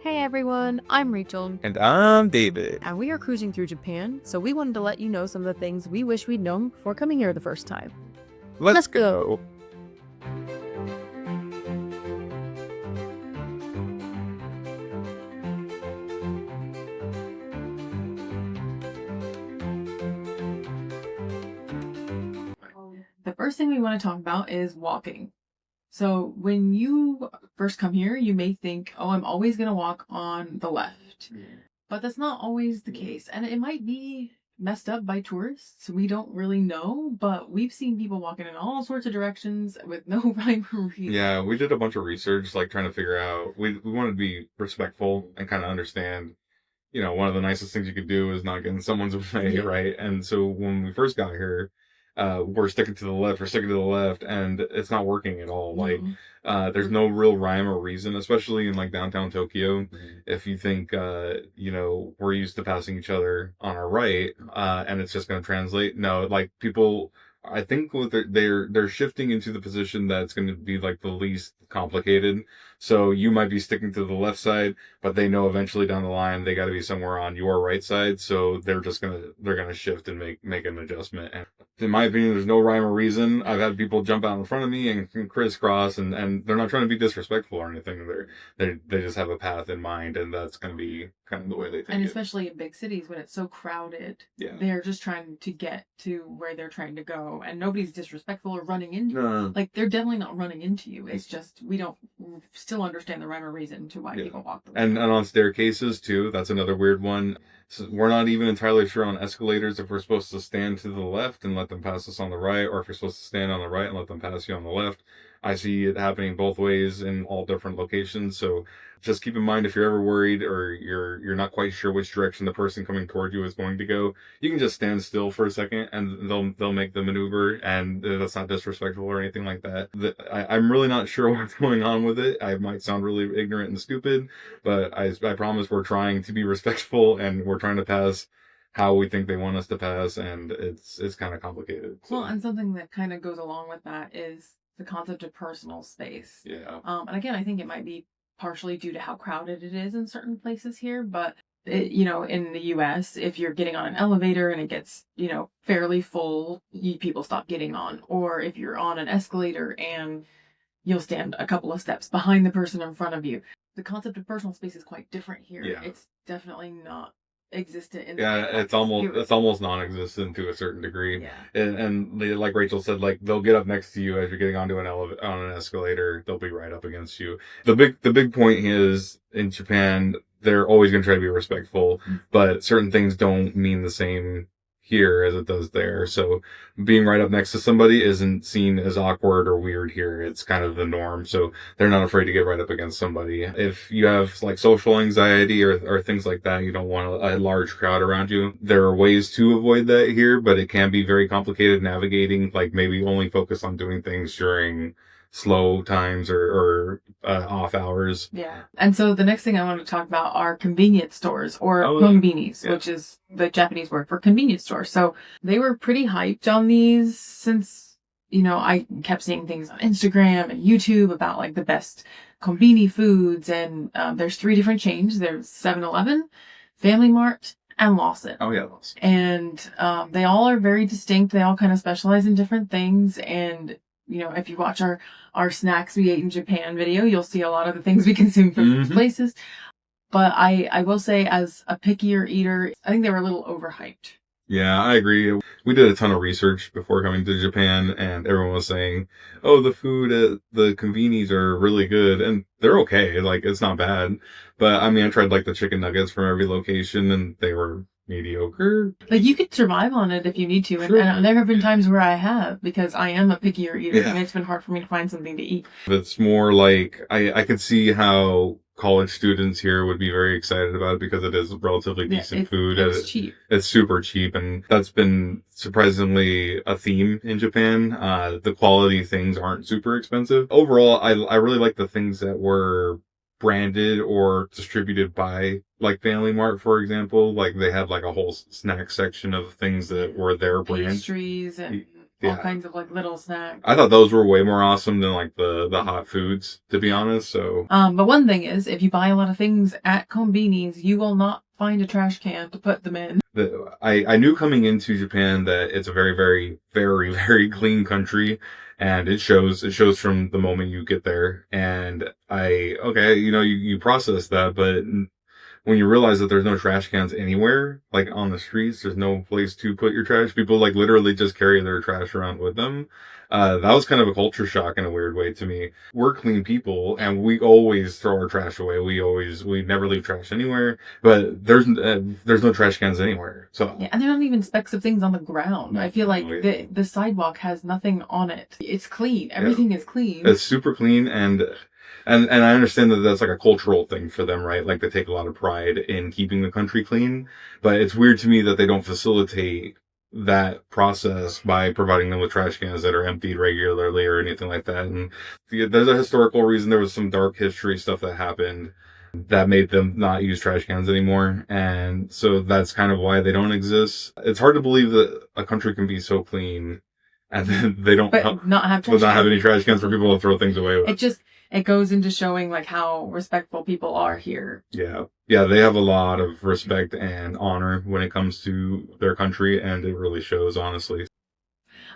Hey everyone, I'm Rachel, And I'm David. and we are cruising through Japan, so we wanted to let you know some of the things we wish we'd known before coming here the first time. Let's go. The first thing we want to talk about is walking. So when you first come here, you may think, oh, I'm always going to walk on the left. But that's not always the case. And it might be messed up by tourists. We don't really know, but we've seen people walking in all sorts of directions with no rhyme or reason. Yeah, we did a bunch of research, like trying to figure out, we wanted to be respectful and kind of understand, one of the nicest things you could do is not get in someone's way, Yeah. right? And so when we first got here, we're sticking to the left, and it's not working at all. Like, there's no real rhyme or reason, especially in like downtown Tokyo. If you think, we're used to passing each other on our right, and it's just going to translate. No, like people, I think what they're shifting into the position that it's going to be like the least complicated. So you might be sticking to the left side, but they know eventually down the line they got to be somewhere on your right side. So they're gonna shift and make an adjustment. And in my opinion, there's no rhyme or reason. I've had people jump out in front of me and crisscross, and they're not trying to be disrespectful or anything. They just have a path in mind, and that's going to be kind of the way they think. And especially in big cities when it's so crowded, they're just trying to get to where they're trying to go, and nobody's disrespectful or running into you. Like, they're definitely not running into you. It's just we don't still understand the rhyme or reason to why people walk the way. And on staircases too, that's another weird one. So we're not even entirely sure on escalators if we're supposed to stand to the left and let them pass us on the right, or if you're supposed to stand on the right and let them pass you on the left. I see it happening both ways in all different locations. So just keep in mind, if you're ever worried or you're not quite sure which direction the person coming toward you is going to go, you can just stand still for a second and they'll make the maneuver, and that's not disrespectful or anything like that. I'm really not sure what's going on with it. I might sound really ignorant and stupid, but I promise we're trying to be respectful, and we're trying to pass how we think they want us to pass, and it's kind of complicated. Well, and something that kind of goes along with that is the concept of personal space. Yeah. And again, I think it might be partially due to how crowded it is in certain places here, but in the US, if you're getting on an elevator and it gets, fairly full, people stop getting on. Or if you're on an escalator and you'll stand a couple of steps behind the person in front of you. The concept of personal space is quite different here. Yeah. It's definitely not existent in it's almost non-existent to a certain degree. Yeah. And they, like Rachel said, like they'll get up next to you as you're getting onto on an escalator. They'll be right up against you. The big point is, in Japan, they're always going to try to be respectful, but certain things don't mean the same here as it does there. So being right up next to somebody isn't seen as awkward or weird here. It's kind of the norm. So they're not afraid to get right up against somebody. If you have like social anxiety or things like that, you don't want a large crowd around you. There are ways to avoid that here, but it can be very complicated navigating. Like, maybe only focus on doing things during slow times or off hours. Yeah. And so the next thing I want to talk about are convenience stores, or konbinis, which is the Japanese word for convenience store. So they were pretty hyped on these since, I kept seeing things on Instagram and YouTube about like the best konbini foods. And there's 3 different chains. There's 7-Eleven, Family Mart, and Lawson. Oh, yeah. Lawson. And they all are very distinct. They all kind of specialize in different things. And if you watch our snacks we ate in Japan video, you'll see a lot of the things we consume from these places. But I will say, as a pickier eater, I think they were a little overhyped. Yeah, I agree. We did a ton of research before coming to Japan, and everyone was saying, oh, the food at the convenies are really good, and they're okay. Like, it's not bad. But, I mean, I tried, like, the chicken nuggets from every location, and they were mediocre. Like, you could survive on it if you need to. Sure. And there have been times where I have, because I am a pickier eater, and it's been hard for me to find something to eat. It's more like, I could see how college students here would be very excited about it, because it is relatively decent food. It's cheap. It's super cheap, and that's been surprisingly a theme in Japan. The quality things aren't super expensive. Overall, I really like the things that were branded or distributed by, like, Family Mart, for example. Like, they had like a whole snack section of things that were their brand. Pastries and all kinds of like little snacks. I thought those were way more awesome than like the hot foods, to be honest. So, but one thing is, if you buy a lot of things at Konbini's, you will not find a trash can to put them in. I knew coming into Japan that it's a very, very, very, very clean country, and it shows from the moment you get there. And you process that, but when you realize that there's no trash cans anywhere, like on the streets, there's no place to put your trash. People like literally just carry their trash around with them. That was kind of a culture shock in a weird way to me. We're clean people and we always throw our trash away. We never leave trash anywhere, but there's no trash cans anywhere. So yeah, and there aren't even specks of things on the ground. I feel like the sidewalk has nothing on it. It's clean. Everything is clean. It's super clean and I understand that that's like a cultural thing for them, right? Like they take a lot of pride in keeping the country clean, but it's weird to me that they don't facilitate that process by providing them with trash cans that are emptied regularly or anything like that. And there's a historical reason. There was some dark history stuff that happened that made them not use trash cans anymore. And so that's kind of why they don't exist. It's hard to believe that a country can be so clean and then they don't not have any trash cans for people to throw things away with. It goes into showing like how respectful people are here. Yeah. Yeah, they have a lot of respect and honor when it comes to their country, and it really shows, honestly.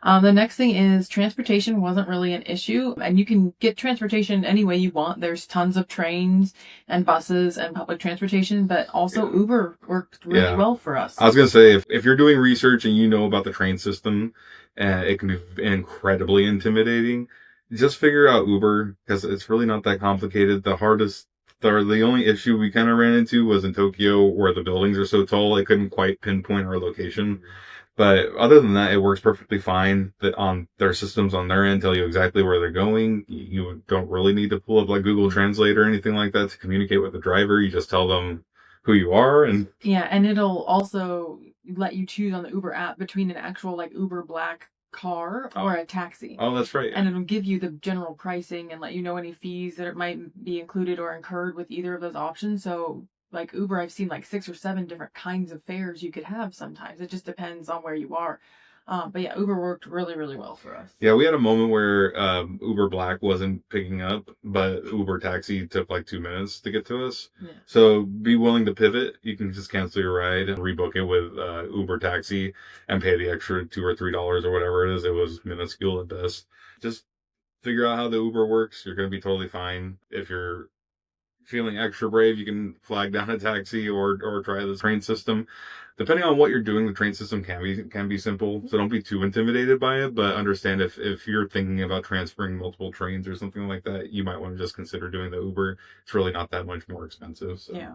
The next thing is transportation wasn't really an issue, and you can get transportation any way you want. There's tons of trains and buses and public transportation, but also Uber worked really well for us. I was going to say, if you're doing research and you know about the train system, it can be incredibly intimidating. Just figure out Uber, because it's really not that complicated. The only issue we kind of ran into was in Tokyo, where the buildings are so tall, it couldn't quite pinpoint our location. But other than that, it works perfectly fine. That on their systems on their end tell you exactly where they're going. You don't really need to pull up like Google Translate or anything like that to communicate with the driver. You just tell them who you are, and it'll also let you choose on the Uber app between an actual like Uber Black car or a taxi. Oh, that's right. And it'll give you the general pricing and let you know any fees that might be included or incurred with either of those options. So like Uber, I've seen like 6 or 7 different kinds of fares you could have sometimes. It just depends on where you are. But yeah, Uber worked really, really well for us. Yeah, we had a moment where Uber Black wasn't picking up, but Uber Taxi took like 2 minutes to get to us. Yeah. So be willing to pivot. You can just cancel your ride and rebook it with Uber Taxi and pay the extra $2 or $3 or whatever it is. It was minuscule at best. Just figure out how the Uber works. You're going to be totally fine. If you're feeling extra brave, you can flag down a taxi or try the train system. Depending on what you're doing, the train system can be simple, so don't be too intimidated by it, but understand if you're thinking about transferring multiple trains or something like that, you might want to just consider doing the Uber. It's really not that much more expensive. So. Yeah.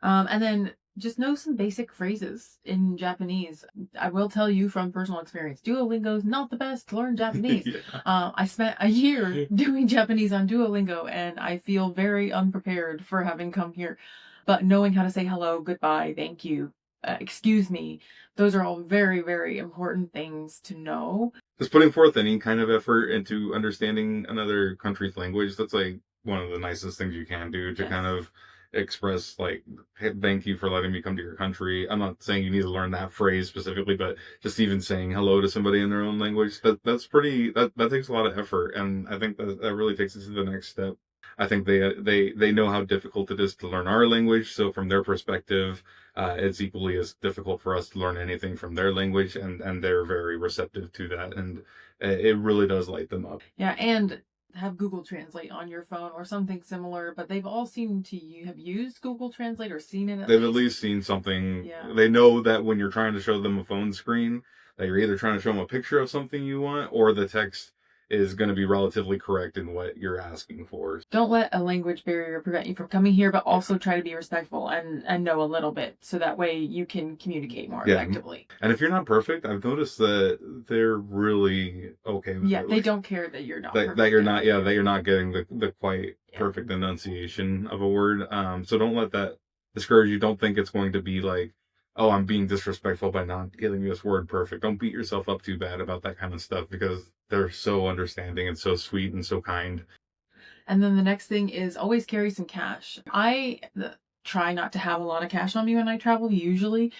And then just know some basic phrases in Japanese. I will tell you from personal experience, Duolingo is not the best to learn Japanese. I spent a year doing Japanese on Duolingo, and I feel very unprepared for having come here. But knowing how to say hello, goodbye, thank you, excuse me, those are all very, very important things to know. Just putting forth any kind of effort into understanding another country's language, that's like one of the nicest things you can do to kind of express like, hey, thank you for letting me come to your country. I'm not saying you need to learn that phrase specifically, but just even saying hello to somebody in their own language, that takes a lot of effort, and I think that really takes it to the next step. I think they know how difficult it is to learn our language, so from their perspective, it's equally as difficult for us to learn anything from their language, and they're very receptive to that, and it really does light them up. Yeah, and have Google Translate on your phone or something similar, but they've all seemed to have used Google Translate or seen it. They've at least seen something. Yeah. They know that when you're trying to show them a phone screen, that you're either trying to show them a picture of something you want, or the text is going to be relatively correct in what you're asking for. Don't let a language barrier prevent you from coming here, but also try to be respectful and know a little bit, so that way you can communicate more effectively. And if you're not perfect, I've noticed that they're really okay with it. They don't care that you're not perfect. That you're not getting the quite perfect enunciation of a word. So don't let that discourage you. Don't think it's going to be like, oh, I'm being disrespectful by not getting this word perfect. Don't beat yourself up too bad about that kind of stuff, because they're so understanding and so sweet and so kind. And then the next thing is always carry some cash. I try not to have a lot of cash on me when I travel, usually.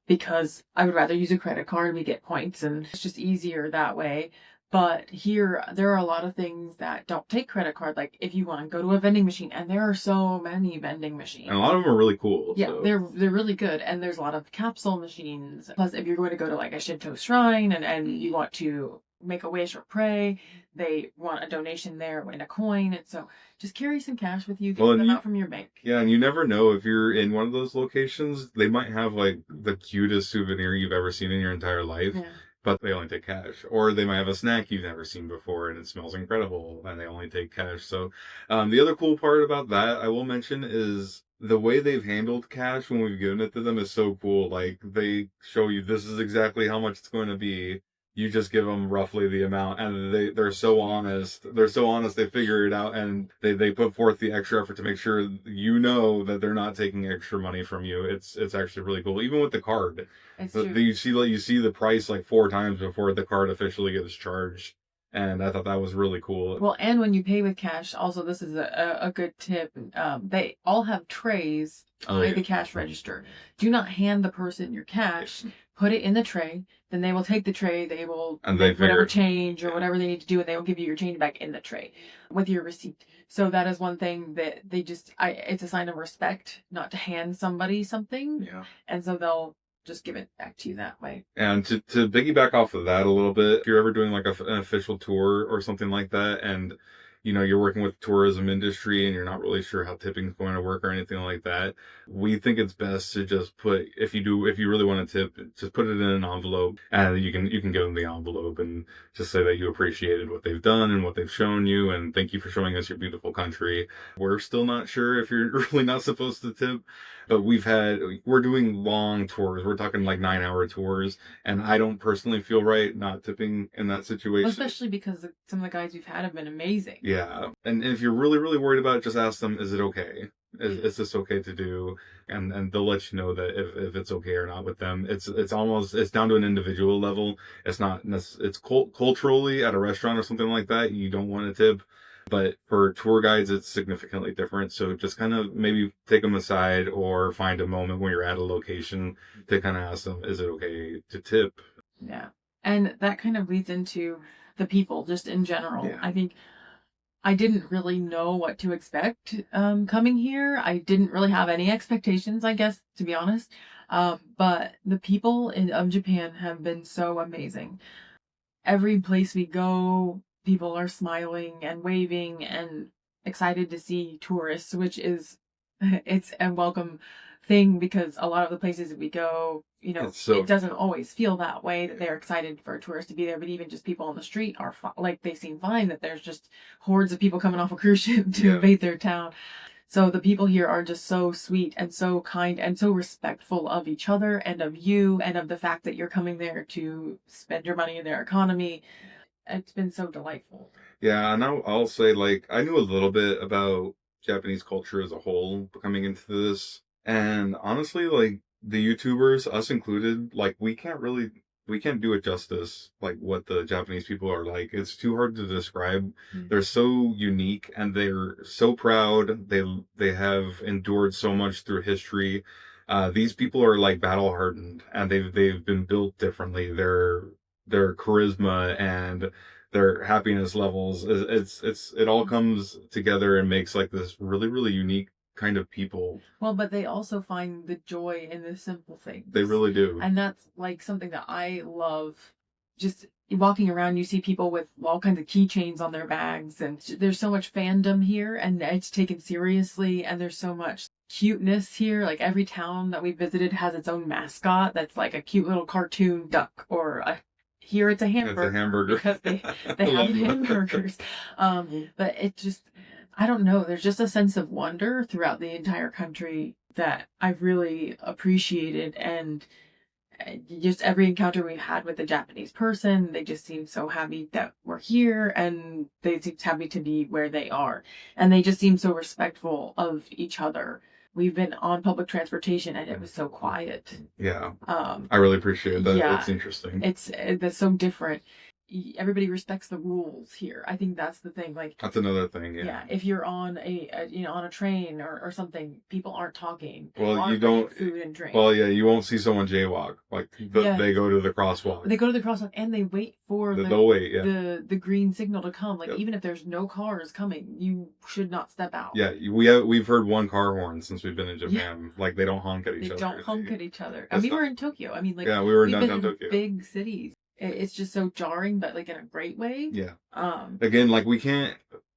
because I would rather use a credit card. We get points and it's just easier that way. But here, there are a lot of things that don't take credit card. Like if you want to go to a vending machine, and there are so many vending machines. And a lot of them are really cool. Yeah, so. they're really good. And there's a lot of capsule machines. Plus, if you're going to go to like a Shinto shrine and you want to make a wish or pray, they want a donation there and a coin. And so just carry some cash with you, get them out from your bank. Yeah, and you never know if you're in one of those locations, they might have like the cutest souvenir you've ever seen in your entire life. Yeah. But they only take cash. Or they might have a snack you've never seen before and it smells incredible and they only take cash. So the other cool part about that I will mention is the way they've handled cash when we've given it to them is so cool. Like they show you this is exactly how much it's going to be. You just give them roughly the amount, and they're so honest. They're so honest. They figure it out, and they put forth the extra effort to make sure you know that they're not taking extra money from you. It's actually really cool. Even with the card, It's true. you see the price like 4 times before the card officially gets charged, and I thought that was really cool. Well, and when you pay with cash, also this is a good tip. They all have trays by the cash register. Do not hand the person your cash. Put it in the tray. Then they will take the tray. They will make whatever change or whatever they need to do, and they will give you your change back in the tray with your receipt. So that is one thing that they it's a sign of respect not to hand somebody something. Yeah. And so they'll just give it back to you that way. And to piggyback off of that a little bit, if you're ever doing like an official tour or something like that, and you know, you're working with the tourism industry and you're not really sure how tipping is going to work or anything like that, we think it's best to just put, if you really want to tip, just put it in an envelope, and you can give them the envelope and just say that you appreciated what they've done and what they've shown you, and thank you for showing us your beautiful country. We're still not sure if you're really not supposed to tip, but we're doing long tours. We're talking like 9-hour tours, and I don't personally feel right not tipping in that situation. Well, especially because some of the guys we've had have been amazing. Yeah. And if you're really, really worried about it, just ask them, is it okay? Is this okay to do? And they'll let you know that if it's okay or not with them. It's down to an individual level. It's not, it's culturally at a restaurant or something like that, you don't want to tip. But for tour guides, it's significantly different. So just kind of maybe take them aside or find a moment when you're at a location to kind of ask them, is it okay to tip? Yeah. And that kind of leads into the people just in general. Yeah. I think I didn't really know what to expect coming here. I didn't really have any expectations, I guess, to be honest. But the people of Japan have been so amazing. Every place we go, people are smiling and waving and excited to see tourists, which is, it's a welcome thing, because a lot of the places that we go, you know, it doesn't always feel that way, that they're excited for a tourist to be there, but even just people on the street are like, they seem fine that there's just hordes of people coming off a cruise ship to invade their town. So the people here are just so sweet and so kind and so respectful of each other and of you and of the fact that you're coming there to spend your money in their economy. It's been so delightful. Yeah, and I'll say, like, I knew a little bit about Japanese culture as a whole coming into this. And honestly, like, the YouTubers, us included, like, we can't do it justice, like, what the Japanese people are like. It's too hard to describe. Mm-hmm. They're so unique, and they're so proud. They have endured so much through history. These people are, like, battle-hardened, and they've been built differently. Their charisma and their happiness levels, it all comes together and makes, like, this really, really unique kind of people. Well, but they also find the joy in the simple things. They really do. And that's like something that I love. Just walking around, you see people with all kinds of keychains on their bags, and there's so much fandom here, and it's taken seriously, and there's so much cuteness here. Like every town that we visited has its own mascot that's like a cute little cartoon duck, or here it's a hamburger. It's a hamburger. Because they have hamburgers. But it just, I don't know, there's just a sense of wonder throughout the entire country that I've really appreciated. And just every encounter we've had with a Japanese person, they just seem so happy that we're here, and they seem happy to be where they are. And they just seem so respectful of each other. We've been on public transportation and it was so quiet. Yeah. I really appreciate that. Yeah, it's interesting. That's so different. everybody respects the rules here. I think that's the thing. Like, that's another thing. yeah, if you're on on a train or something, people aren't talking. People Well, you aren't don't. bringing food and drink. Well, yeah, you won't see someone jaywalk. Like they go to the crosswalk. They go to the crosswalk and they wait for they'll wait. Yeah. the green signal to come. Like, Yep. even if there's no cars coming, you should not step out. Yeah, we've heard one car horn since we've been in Japan. Yeah. Like, they don't honk at each other. They don't honk at each other. And we were in Tokyo. I mean, like, yeah, we were in we've downtown been in Tokyo. Big cities. It's just so jarring, but like in a great way. Yeah. Again, like, we can't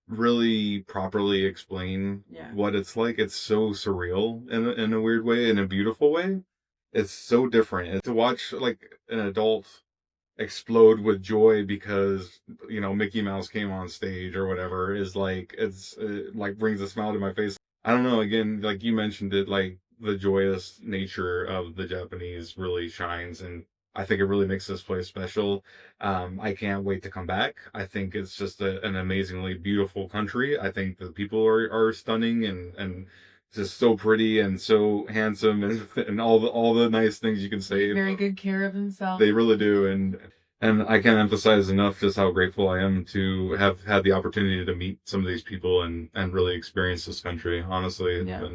really properly explain what it's like. It's so surreal in a weird way, in a beautiful way. It's so different. And to watch like an adult explode with joy because, you know, Mickey Mouse came on stage or whatever is like, it like brings a smile to my face. I don't know, again, like you mentioned it, like the joyous nature of the Japanese really shines, and I think it really makes this place special. I can't wait to come back. I think it's just an amazingly beautiful country. I think the people are stunning and just so pretty and so handsome and all the nice things you can say. Very good care of himself. They really do, and I can't emphasize enough just how grateful I am to have had the opportunity to meet some of these people and really experience this country. Honestly, yeah.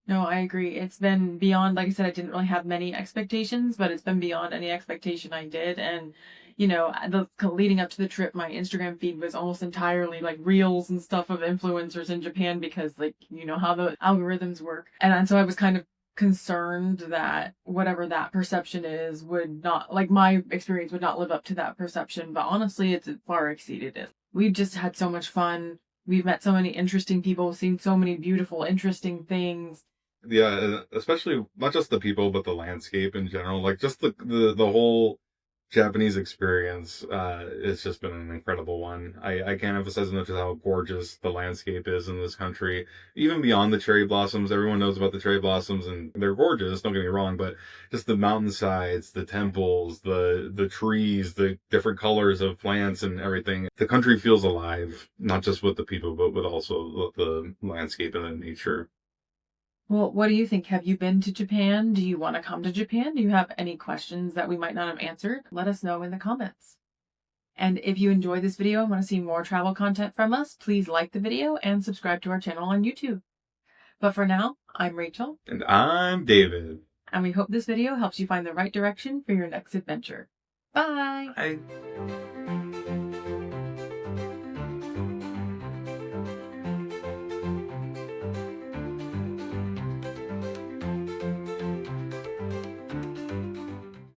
No, I agree. It's been beyond, like I said, I didn't really have many expectations, but it's been beyond any expectation I did. And, you know, leading up to the trip, my Instagram feed was almost entirely like reels and stuff of influencers in Japan because, like, you know how the algorithms work. And so I was kind of concerned that whatever that perception is would not, like, my experience would not live up to that perception. But honestly, it's far exceeded it. We've just had so much fun. We've met so many interesting people, seen so many beautiful, interesting things. Yeah, especially not just the people, but the landscape in general. Like, just the whole Japanese experience, it's just been an incredible one. I can't emphasize enough just how gorgeous the landscape is in this country. Even beyond the cherry blossoms, everyone knows about the cherry blossoms, and they're gorgeous, don't get me wrong, but just the mountainsides, the temples, the trees, the different colors of plants and everything. The country feels alive, not just with the people, but with also the landscape and the nature. Well, what do you think? Have you been to Japan? Do you want to come to Japan? Do you have any questions that we might not have answered? Let us know in the comments. And if you enjoyed this video and want to see more travel content from us, please like the video and subscribe to our channel on YouTube. But for now, I'm Rachel. And I'm David. And we hope this video helps you find the right direction for your next adventure. Bye! Bye.